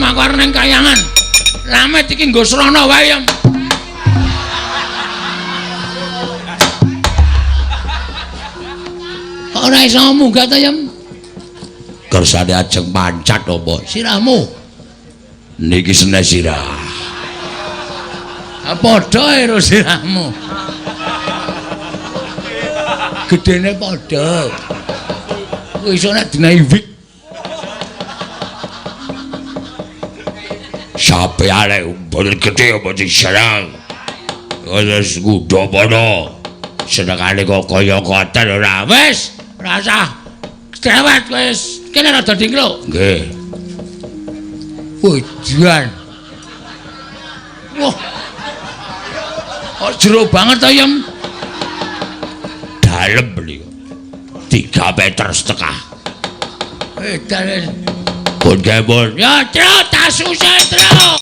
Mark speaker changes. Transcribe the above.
Speaker 1: aku arep ning kayangan. Lamet iki nggo srana wae, Yem. Ora iso munggah ta, Yem? Kersane ajeng mancat apa? Sirahmu. Niki sene sirah. Padha ero sirahmu. Gedene padha. Kuwi iso nek dinahi wik. Sape arek umbul gede apa diserang. Wis ngundha padha. Senengane kok kaya koten ora wis, ora usah. Dewet wis, kene rada dingkluk. Nggih. Ujan. Wah. Kok jero banget ta, Yem? Dalem beliau. 3 meter setengah. Dalem. Pun kebon. Ya, trot, tak susah, trot.